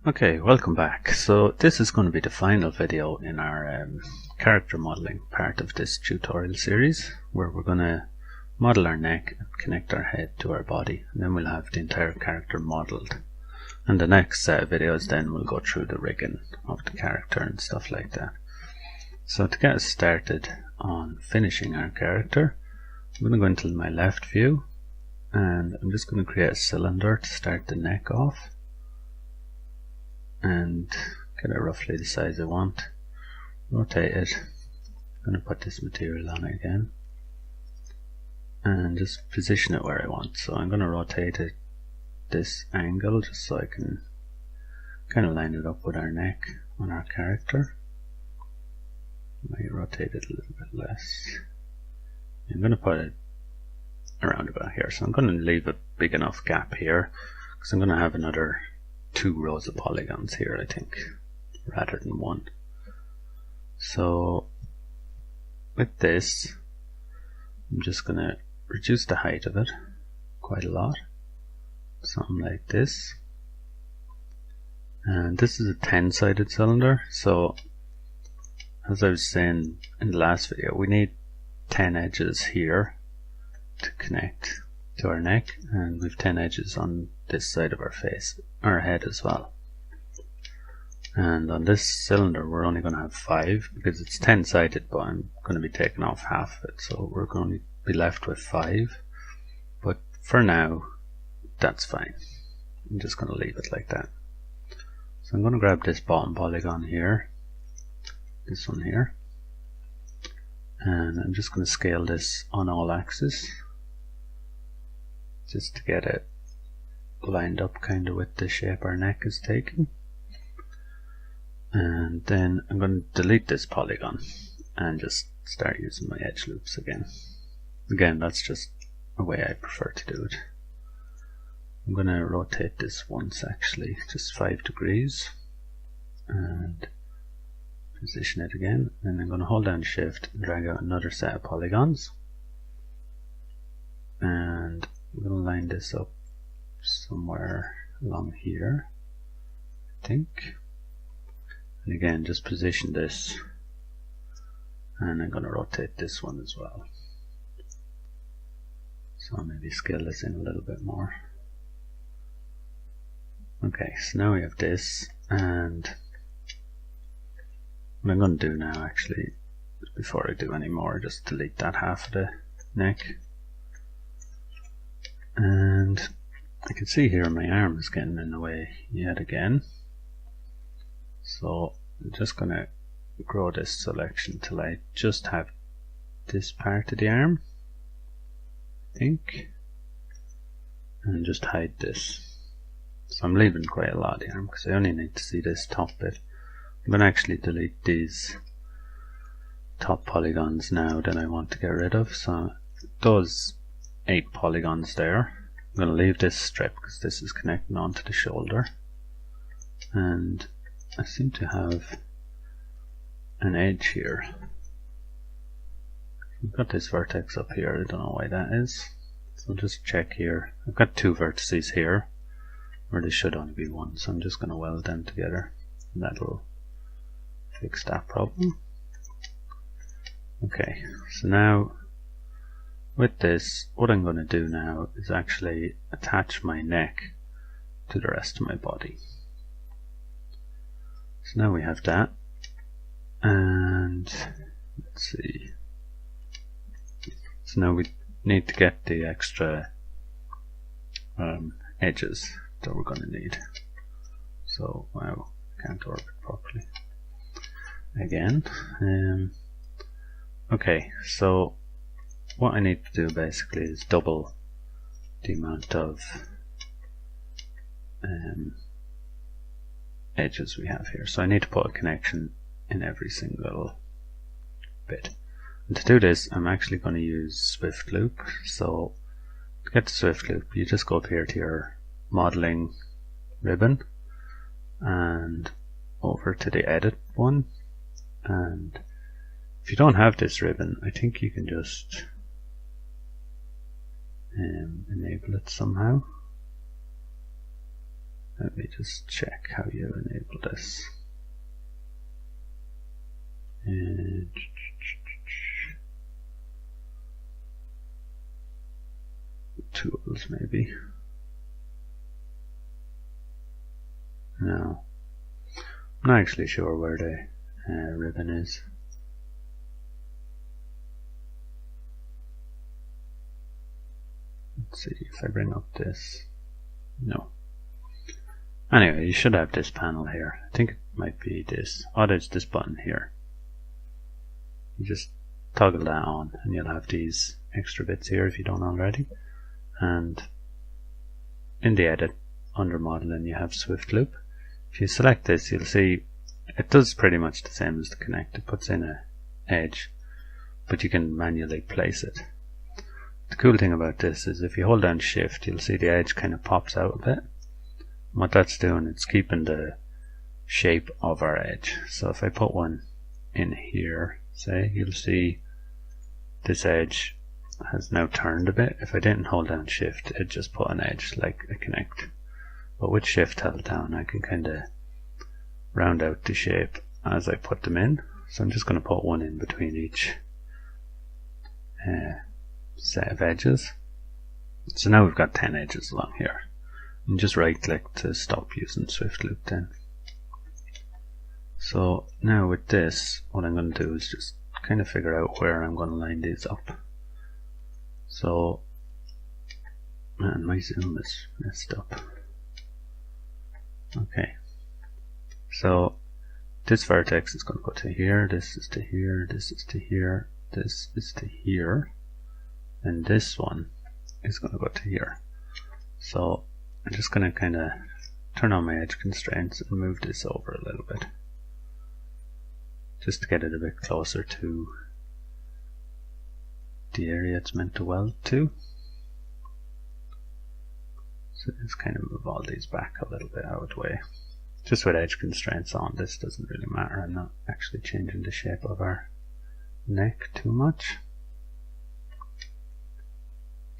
Okay, welcome back. So this is going to be the final video in our character modeling part of this tutorial series, where we're going to model our neck and connect our head to our body, and then we'll have the entire character modeled. And the next set of videos then we'll go through the rigging of the character and stuff like that. So to get us started on finishing our character, I'm going to go into my left view, and I'm just going to create a cylinder to start the neck off and get it roughly the size I want. Rotate it. I'm going to put this material on it again and just position it where I want. So I'm going to rotate it this angle just so I can kind of line it up with our neck on our character. Might rotate it a little bit less. I'm going to put it around about here, so I'm going to leave a big enough gap here because I'm going to have another 2 rows of polygons here, I think, rather than 1. So with this, I'm just going to reduce the height of it quite a lot, something like this. And this is a 10-sided cylinder, so as I was saying in the last video, we need 10 edges here to connect to our neck, and we've 10 edges on this side of our face, our head as well. And on this cylinder we're only going to have 5 because it's 10-sided, but I'm going to be taking off half of it, so we're going to be left with 5. But for now, that's fine. I'm just going to leave it like that. So I'm going to grab this bottom polygon here, this one here, and I'm just going to scale this on all axes just to get it lined up kind of with the shape our neck is taking. And then I'm going to delete this polygon and just start using my edge loops again. Again, that's just a way I prefer to do it. I'm going to rotate this once, actually, just 5 degrees, and position it again. And I'm going to hold down Shift and drag out another set of polygons, and I'm going to line this up somewhere along here, I think. And again, just position this, and I'm going to rotate this one as well. So I'll maybe scale this in a little bit more. Okay, so now we have this, and what I'm going to do now, actually, before I do any more, just delete that half of the neck. And I can see here my arm is getting in the way yet again. So I'm just going to grow this selection till I just have this part of the arm, I think, and just hide this. So I'm leaving quite a lot of the arm because I only need to see this top bit. I'm going to actually delete these top polygons now that I want to get rid of. So those 8 polygons there. I'm going to leave this strip because this is connecting onto the shoulder, and I seem to have an edge here. I've got this vertex up here, I don't know why that is, so just check here. I've got 2 vertices here where there should only be 1, so I'm just going to weld them together, and that'll fix that problem. Okay, so now with this, what I'm going to do now is actually attach my neck to the rest of my body. So now we have that, and let's see. So now we need to get the extra edges that we're going to need. So, wow, I can't orbit properly again. Okay, so what I need to do basically is double the amount of edges we have here. So I need to put a connection in every single bit. And to do this, I'm actually going to use Swift Loop. So to get to Swift Loop, you just go up here to your modeling ribbon and over to the edit one. And if you don't have this ribbon, I think you can just enable it somehow. Let me just check how you enable this. Tools maybe. No, I'm not actually sure where the ribbon is. Let's see if I bring up this. No. Anyway, you should have this panel here. I think it might be this. Oh, there's this button here. You just toggle that on and you'll have these extra bits here if you don't already. And in the edit under modeling you have Swift Loop. If you select this, you'll see it does pretty much the same as the connect. It puts in an edge, but you can manually place it. The cool thing about this is if you hold down shift, you'll see the edge kind of pops out a bit. What that's doing, it's keeping the shape of our edge. So if I put one in here, say, you'll see this edge has now turned a bit. If I didn't hold down shift, it just put an edge like a connect. But with shift held down, I can kind of round out the shape as I put them in. So I'm just going to put one in between each set of edges. So now we've got 10 edges along here. And just right click to stop using Swift Loop then. So now with this, what I'm going to do is just kind of figure out where I'm going to line these up. So, man, my zoom is messed up. Okay, so this vertex is going to go to here, this is to here, this is to here, this is to here, and this one is going to go to here. So I'm just going to kind of turn on my edge constraints and move this over a little bit, just to get it a bit closer to the area it's meant to weld to. So just kind of move all these back a little bit out of the way. Just with edge constraints on, this doesn't really matter. I'm not actually changing the shape of our neck too much.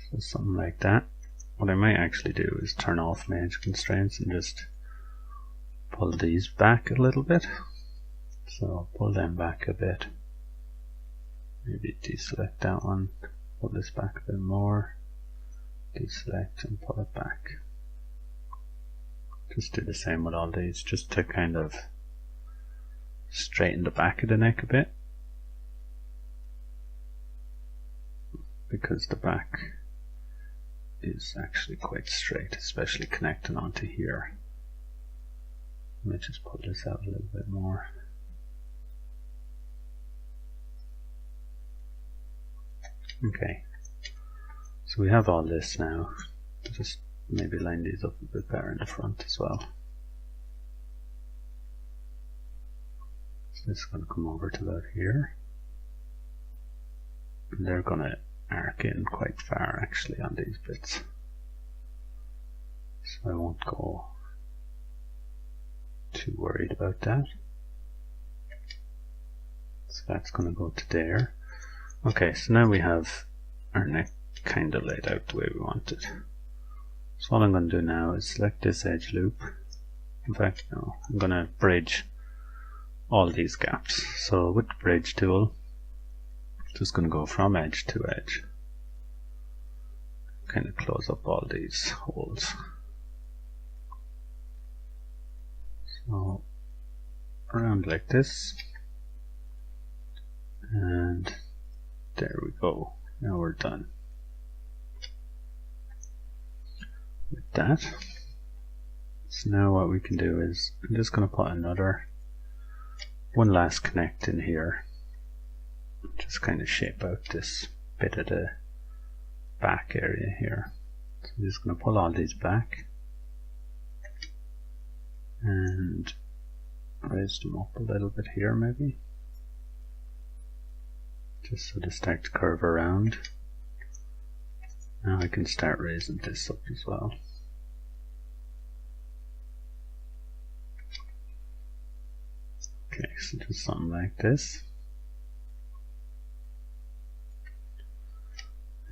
So something like that. What I might actually do is turn off my edge constraints and just pull these back a little bit. So pull them back a bit. Maybe deselect that one, pull this back a bit more, deselect and pull it back. Just do the same with all these, just to kind of straighten the back of the neck a bit, because the back is actually quite straight, especially connecting onto here. Let me just pull this out a little bit more. Okay, so we have all this now. Just maybe line these up a bit better in the front as well. So this is going to come over to about here. And they're going to arc in quite far actually on these bits. So I won't go too worried about that. So that's going to go to there. Okay, so now we have our neck kind of laid out the way we want it. So all I'm going to do now is select this edge loop. In fact, no, I'm going to bridge all these gaps. So with the bridge tool, just going to go from edge to edge. Kind of close up all these holes. So around like this. And there we go. Now we're done with that. So now what we can do is, I'm just going to put one last connect in here. Just kind of shape out this bit of the back area here. So I'm just going to pull all these back and raise them up a little bit here maybe, just so they start to curve around. Now I can start raising this up as well. Okay, so just something like this.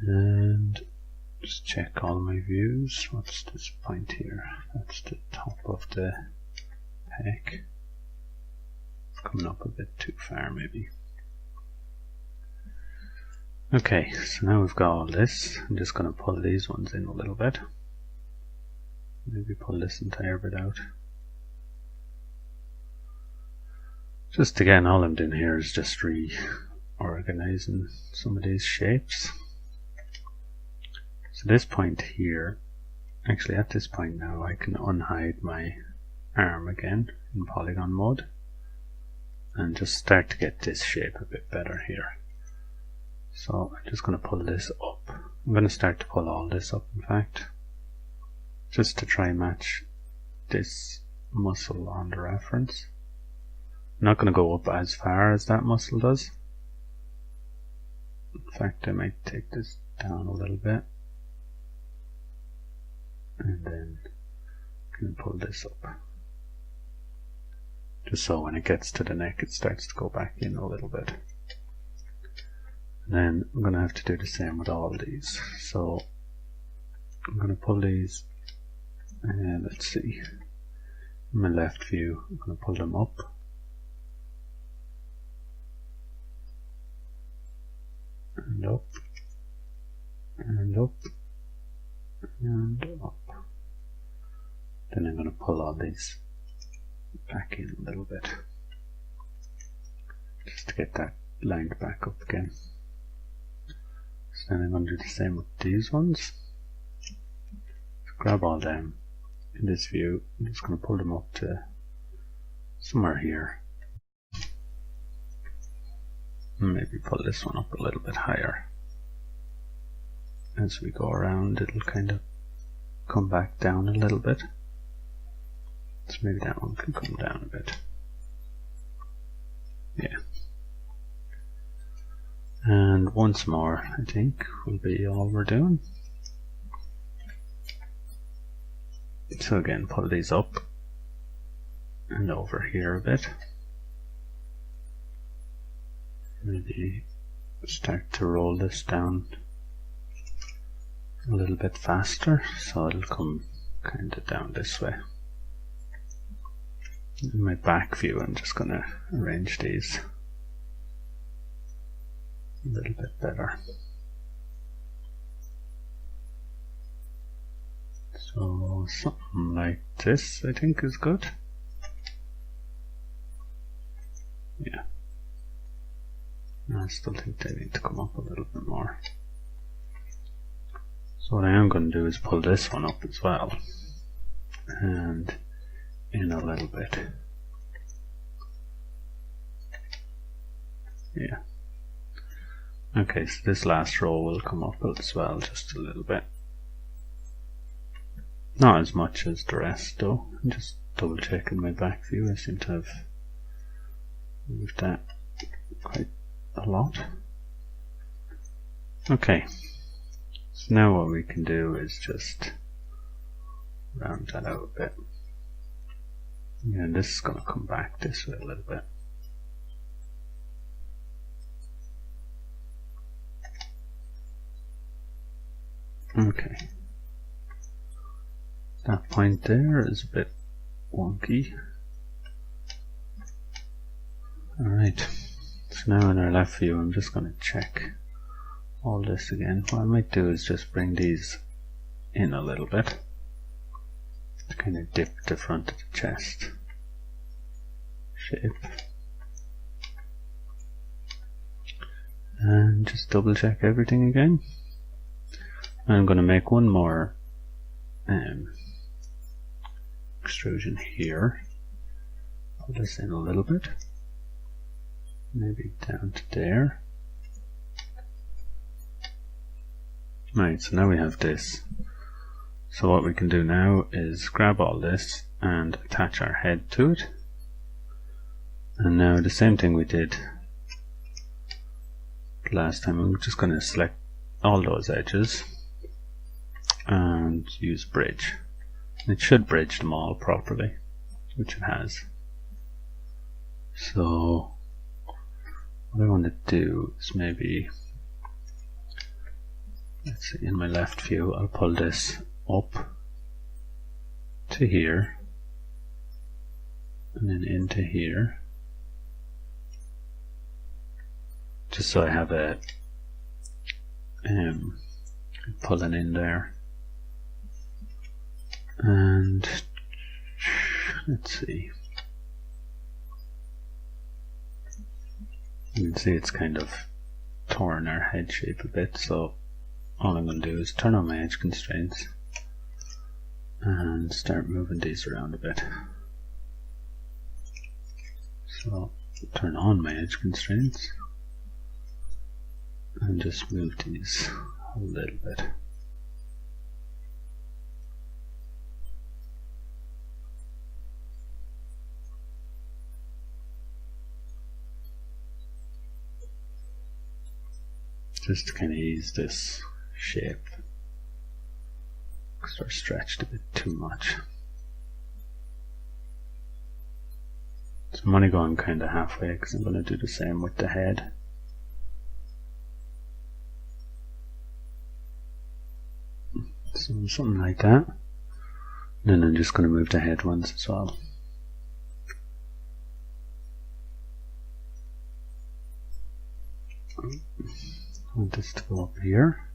And Just check all my views. What's this point here? That's the top of the peck. It's coming up a bit too far maybe. Okay, so now we've got all this. I'm just going to pull these ones in a little bit. Maybe pull this entire bit out. Just again, all I'm doing here is just reorganizing some of these shapes. So this point here, actually at this point now I can unhide my arm again in polygon mode and just start to get this shape a bit better here. So I'm just going to pull this up. I'm going to start to pull all this up in fact, just to try and match this muscle on the reference. I'm not going to go up as far as that muscle does. In fact, I might take this down a little bit. And then I can pull this up. Just so when it gets to the neck it starts to go back in a little bit. And then I'm going to have to do the same with all these. So I'm going to pull these, and let's see, in my left view I'm going to pull them up. And up. And up. And up. Then I'm going to pull all these back in a little bit, just to get that lined back up again. So then I'm going to do the same with these ones. So grab all them in this view. I'm just going to pull them up to somewhere here. And maybe pull this one up a little bit higher. As we go around, it'll kind of come back down a little bit. So maybe that one can come down a bit. Yeah. And once more, I think, will be all we're doing. So again, pull these up and over here a bit. Maybe start to roll this down a little bit faster, so it'll come kind of down this way. In my back view, I'm just going to arrange these a little bit better. So something like this I think is good. Yeah. I still think they need to come up a little bit more. So what I am going to do is pull this one up as well, and in a little bit. Yeah. Okay, so this last row will come up as well, just a little bit. Not as much as the rest though. I'm just double checking my back view. I seem to have moved that quite a lot. Okay, so now what we can do is just round that out a bit. And this is going to come back this way a little bit. Okay. That point there is a bit wonky. Alright, so now in our left view I'm just going to check all this again. What I might do is just bring these in a little bit to kind of dip the front of the chest shape. And just double check everything again. I'm going to make one more extrusion here. Pull this in a little bit, maybe down to there. Right, so now we have this. So what we can do now is grab all this and attach our head to it. And now the same thing we did last time, I'm just going to select all those edges and use bridge. It should bridge them all properly, which it has. So what I want to do is maybe let's see, in my left view, I'll pull this up to here and then into here, just so I have a pulling in there. And let's see, you can see it's kind of torn our head shape a bit, so all I'm going to do is turn on my edge constraints and start moving these around a bit. So turn on my edge constraints and just move these a little bit. Just to kind of ease this shape, because they're stretched a bit too much. So I'm only going kind of halfway because I'm going to do the same with the head. So something like that. And then I'm just going to move the head ones as well. I want this to go up here.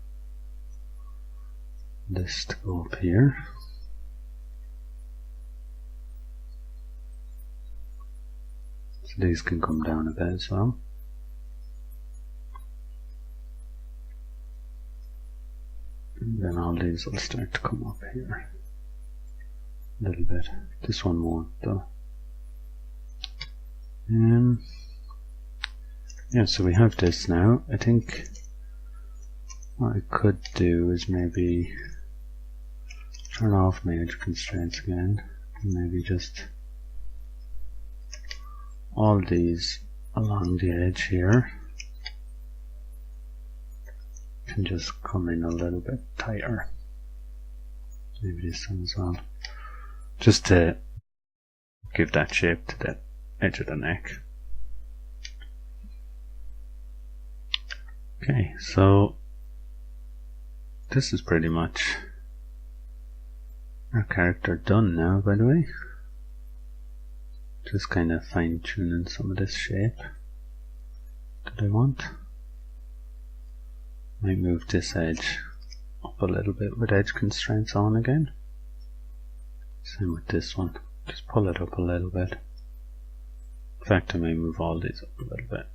This to go up here. So these can come down a bit as well. And then all these will start to come up here a little bit. This one won't though. Yeah, so we have this now. I think what I could do is maybe turn off my edge constraints again, and maybe just all these along the edge here can just come in a little bit tighter. Maybe this one as well, just to give that shape to the edge of the neck. Okay, so this is pretty much our character done now, by the way. Just kind of fine tuning some of this shape that I want. Might move this edge up a little bit with edge constraints on again. Same with this one, just pull it up a little bit. In fact, I may move all these up a little bit.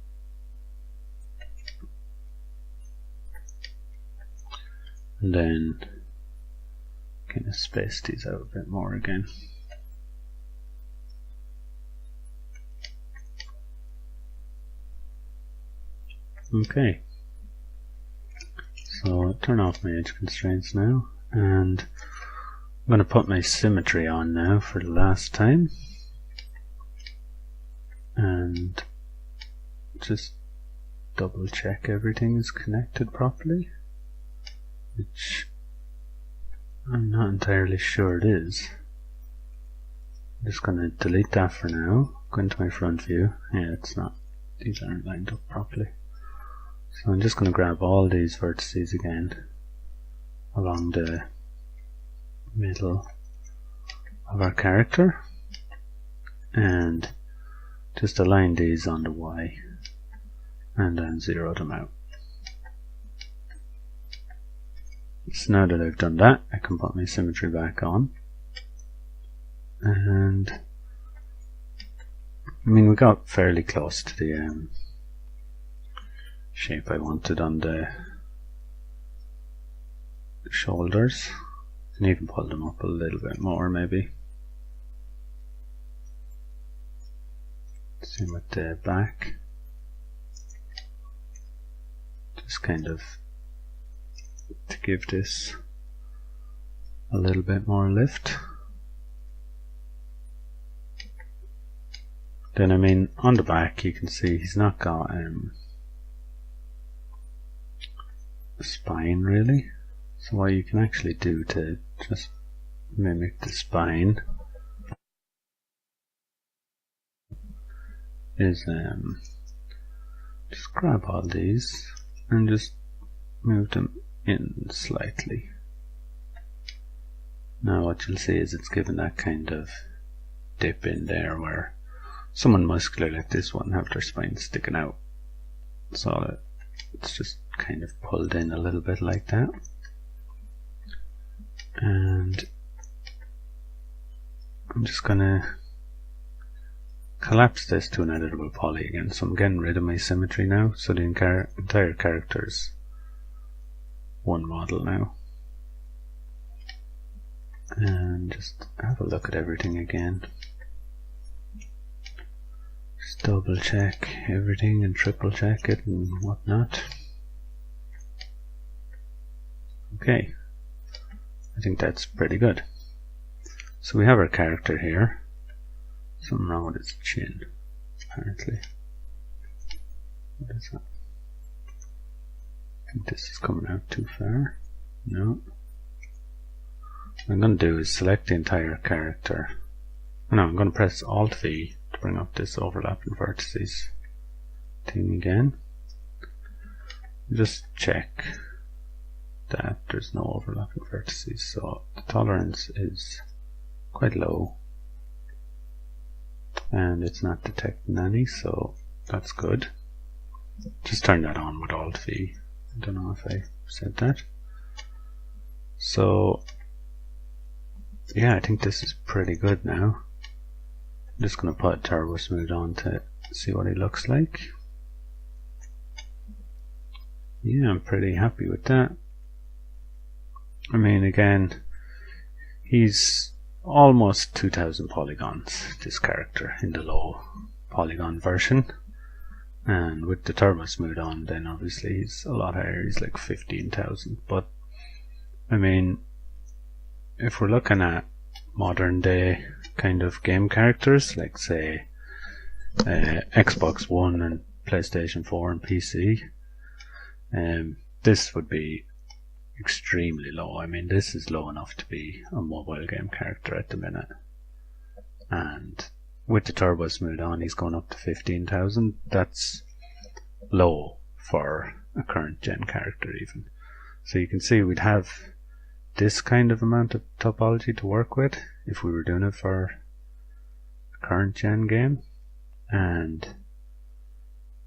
And then kind of space these out a bit more again. Okay, so turn off my edge constraints now, and I'm going to put my symmetry on now for the last time, and just double check everything is connected properly, which I'm not entirely sure it is. I'm just going to delete that for now, go into my front view. Yeah, it's not, these aren't lined up properly. So I'm just going to grab all these vertices again along the middle of our character and just align these on the Y and then zero them out. So now that I've done that, I can put my symmetry back on, and I mean we got fairly close to the shape I wanted on the shoulders. And even pull them up a little bit more maybe. Same with the back. Just kind of to give this a little bit more lift. Then I mean on the back you can see he's not got a spine really. So what you can actually do to just mimic the spine is just grab all these and just move them in slightly. Now what you'll see is it's given that kind of dip in there where someone muscular like this one have their spine sticking out. So it's just kind of pulled in a little bit like that. And I'm just gonna collapse this to an editable poly again. So I'm getting rid of my symmetry now, so the entire character is one model now. And just have a look at everything again. Just double check everything and triple check it and whatnot. Okay, I think that's pretty good. So we have our character here. Something wrong with his chin, apparently. What is that? I think this is coming out too far. No. What I'm going to do is select the entire character. No, I'm going to press Alt V to bring up this overlapping vertices thing again. Just check that there's no overlapping vertices. So the tolerance is quite low. And it's not detecting any, so that's good. Just turn that on with Alt V. I don't know if I said that. So yeah, I think this is pretty good now. I'm just going to put Turbo Smooth on to see what he looks like. Yeah, I'm pretty happy with that. I mean, again, he's almost 2000 polygons, this character, in the low polygon version. And with the Turbo Smooth on, then obviously he's a lot higher, he's like 15,000. But I mean, if we're looking at modern day kind of game characters, like say Xbox One and PlayStation 4 and PC, this would be extremely low. I mean, this is low enough to be a mobile game character at the minute. And with the Turbo Smooth on, he's going up to 15,000. That's low for a current gen character even. So you can see we'd have this kind of amount of topology to work with if we were doing it for a current gen game, and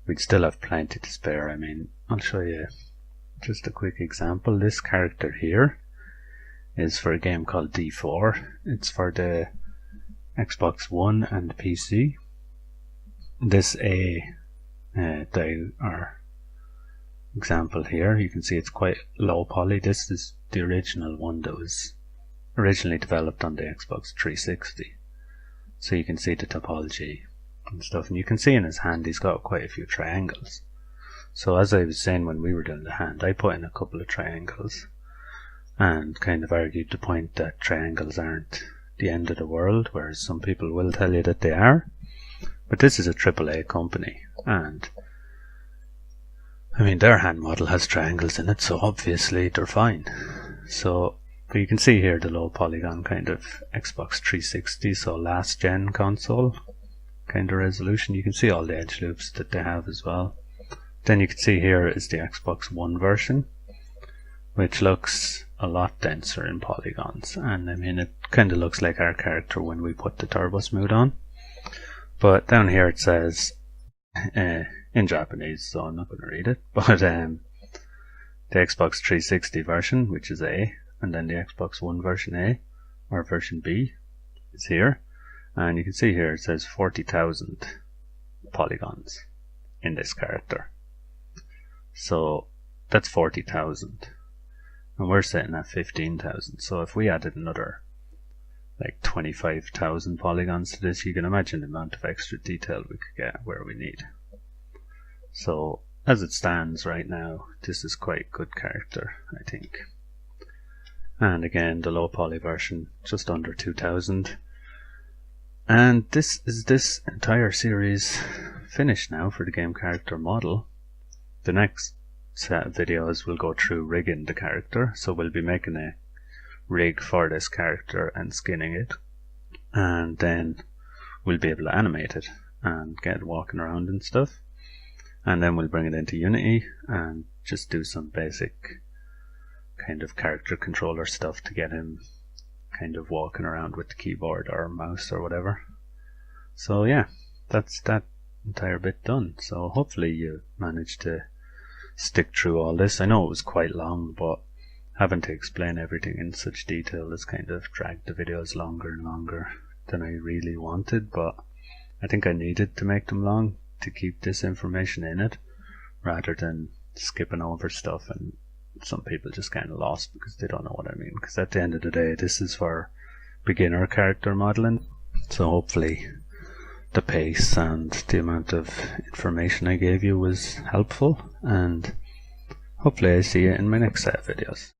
we'd still have plenty to spare. I mean, I'll show you just a quick example. This character here is for a game called D4. It's for the Xbox One and the PC. This example here, you can see it's quite low poly. This is the original one that was originally developed on the Xbox 360. So you can see the topology and stuff, and you can see in his hand he's got quite a few triangles. So as I was saying when we were doing the hand, I put in a couple of triangles and kind of argued the point that triangles aren't the end of the world, whereas some people will tell you that they are. But this is a AAA company, and I mean, their hand model has triangles in it, so obviously they're fine. So, but you can see here the low polygon kind of Xbox 360, so last gen console kind of resolution. You can see all the edge loops that they have as well. Then you can see here is the Xbox One version, which looks a lot denser in polygons, and I mean, it kind of looks like our character when we put the Turbo Smooth on. But down here it says in Japanese, so I'm not going to read it, but the Xbox 360 version, which is A, and then the Xbox One version A, or version B, is here, and you can see here it says 40,000 polygons in this character. So that's 40,000, and we're sitting at 15,000. So if we added another like 25,000 polygons to this, you can imagine the amount of extra detail we could get where we need. So as it stands right now, this is quite good character, I think. And again, the low poly version, just under 2000. And this is this entire series finished now for the game character model. The next set of videos will go through rigging the character, so we'll be making a rig for this character and skinning it, and then we'll be able to animate it and get it walking around and stuff. And then we'll bring it into Unity and just do some basic kind of character controller stuff to get him kind of walking around with the keyboard or mouse or whatever. So yeah, that's that entire bit done. So hopefully you managed to stick through all this. I know it was quite long, but having to explain everything in such detail has kind of dragged the videos longer and longer than I really wanted, but I think I needed to make them long to keep this information in it rather than skipping over stuff and some people just kind of lost because they don't know what I mean. Because at the end of the day, this is for beginner character modeling, so hopefully the pace and the amount of information I gave you was helpful, and hopefully I see you in my next set of videos.